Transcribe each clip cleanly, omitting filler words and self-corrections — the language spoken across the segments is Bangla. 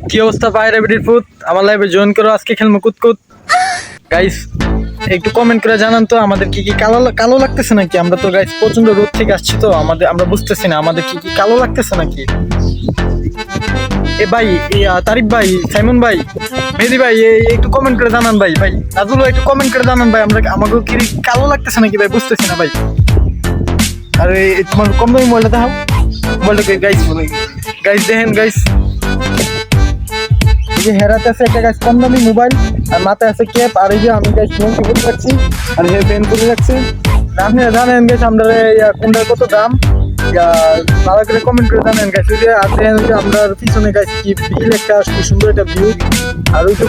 কি অবস্থা বাইরে বিডির ফুট আমার লাইভে জয়েন করো, আজকে খেলবো কুতকুত। গাইস একটু কমেন্ট করে জানান তো আমাদের কি কি কালো কালো লাগতেছে নাকি? আমরা তো গাইস প্রচন্ড রোদ থেকে আসছি, তো আমরা বুঝতেছি না আমাদের কি কি কালো লাগতেছে নাকি। এ ভাই তারিক ভাই, সাইমন ভাই, মেহেদি ভাই, একটু কমেন্ট করে জানান ভাই। ভাই নাজুল ভাই একটু কমেন্ট করে জানান ভাই, আমাকে কি কালো লাগতেছে নাকি ভাই, বুঝতেছি না ভাই। আরে তোমার কম দামি মোবাইলটা দেখাও, মোবাইলটাকে গাইস গাইস দেখেন গাইস, এই যে হেরাতে আছে একটা গাইস কম দামি মোবাইল, আর মাথায় আছে ক্যাপ, আর এই যে আমি গাইস ফোন করে রাখছি, আর হেয়ার ব্যান্ড করে রাখছি। আপনি জানেন গাইস আমরা কোনটার কত দাম, ভালো করে কমেন্ট করে জানেন গাইস। ওই যে আছে আমরা পিছনে গাইস কি বিল একটা কি সুন্দর একটা ভিউ, আর ওই যে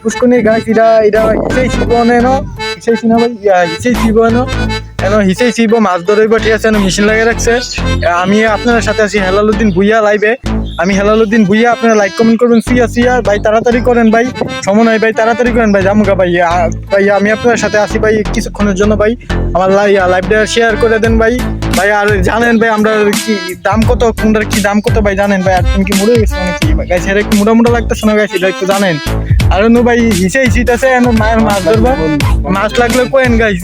পুষ্কনি গাইস এটা হিসেই ছিল না, হিসেই ছিল ভাই, হিসেই ছিল না হিসেই ছিল, মাছ ধরব ঠিক আছে, মেশিন লাগিয়ে রাখছে। আমি আপনার সাথে আছি হেলালুদ্দিন ভুইয়া লাইভে, আমি হেলালুদ্দিন ভুইয়া, আপনারা লাইক কমেন্ট করবেন, সিয়া ভাই, তাড়াতাড়ি করেন ভাই, সময় নাই ভাই, তাড়াতাড়ি করেন ভাই, জামুকা ভাই। ভাই আমি আপনার সাথে আছি ভাই কিছুক্ষণের জন্য ভাই, আমার লাইভটা শেয়ার করে দেন ভাই। ভাই আর জানেন ভাই আমরা কি দাম কত, কোনটার কি দাম কত ভাই জানেন ভাই। আর তুমি কি মুড়ে গেছো নাকি গাইস, এর একটু মোটা লাগতেছে না গাইস, এটা একটু জানেন। আর ভাই হিসেই শীত আছে, মায়ের মাছ ধরবো, মাছ লাগলে কোয়েন গাইস,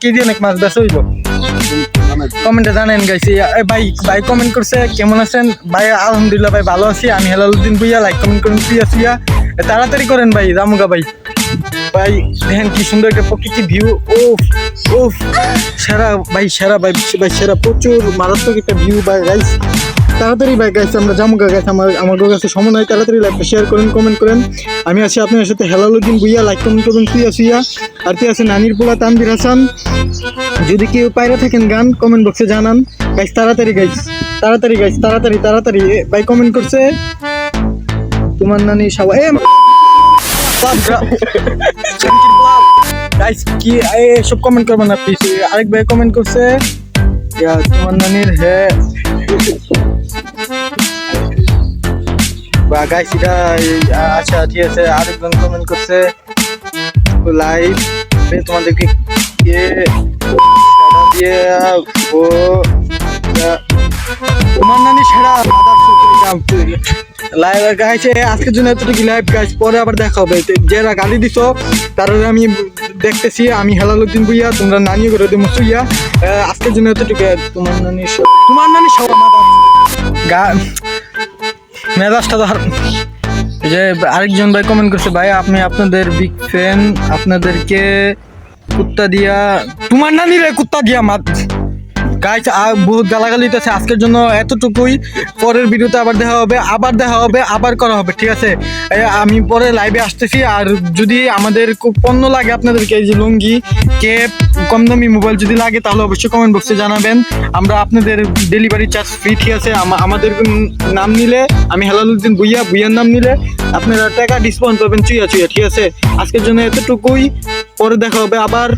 কি দিয়ে মাছ বেচা হইব, কমেন্টে জানেন গাইছি। ভাই কমেন্ট করছে কেমন আছেন ভাই, আলহামদুলিল্লাহ ভাই ভালো আছি, আমি হেলালুদ্দিন ভুইয়া, লাইক কমেন্ট করুন সিয়া তাড়াতাড়ি করেন ভাই, জামুগা ভাই। ভাই দেখেন কি সুন্দর একটা প্রকৃতি ভিউ, ও সেরা ভাই, সেরা ভাই, সেরা প্রচুর মারাত্মক একটা ভিউ ভাই গাইস। তাড়াতাড়ি ভাই গাইস আমরা জামুগা গাইস, আমার কাছে সময় নাই, তাড়াতাড়ি লাইভটা শেয়ার করেন, কমেন্ট করেন। আমি আছি আপনার সাথে হেলালুদ্দিন ভুইয়া, লাইক কমেন্ট করুন সিয়া আর কি আছে নানির পোলা তানভীর হাসান। যদি কেউ পায়রা থাকেন গান কমেন্ট বক্সে জানান গাইস, তাড়াতাড়ি গাইস, তাড়াতাড়ি গাইস, তাড়াতাড়ি ভাই কমেন্ট করছে তোমার নানি সবাই গাইস কি সব কমেন্ট করবেন না প্লিজ। আরেক ভাই কমেন্ট করছে তোমার নানির বা গাইস এটা, আচ্ছা ঠিক আছে। আরেকজন কমেন্ট করছে লাইভ তোমাদেরকে তোমার নানি সেরা লাইভ গাইছে আজকের জন্য এতটুকু লাইভ গাইস, পরে আবার দেখা হবে। যারা গালি দিছো তারা আমি দেখতেছি, আমি হেলালুদ্দিন ভুইয়া, তোমরা নানি করে দেবো সুইয়া। আজকের জন্য এতটুকু, তোমার নানি সব মেজাজটা ধর। যে আরেকজন ভাই কমেন্ট করছে ভাই আপনি আপনাদের বিগ ফ্যান, আপনাদেরকে কুত্তা দিয়া, তোমার নানি রে কুত্তা দিয়া মাত গাইস, বহুত গালাগালি আছে। আজকের জন্য এতটুকুই, পরের ভিডিওতে আবার দেখা হবে, আবার করা হবে ঠিক আছে। আমি পরে লাইভে আসতেছি। আর যদি আমাদের পণ্য লাগে আপনাদেরকে, এই যে লুঙ্গি, ক্যাপ, কম দামি মোবাইল যদি লাগে তাহলে অবশ্যই কমেন্ট বক্সে জানাবেন, আমরা আপনাদের ডেলিভারি চার্জ ফ্রি ঠিক আছে। আমাদের নাম নিলে, আমি হেলালুদ্দিন ভুইয়ার নাম নিলে আপনারা টাকা ডিসকাউন্ট পাবেন চুইয়া ঠিক আছে। আজকের জন্য এতটুকুই, পরে দেখা হবে আবার।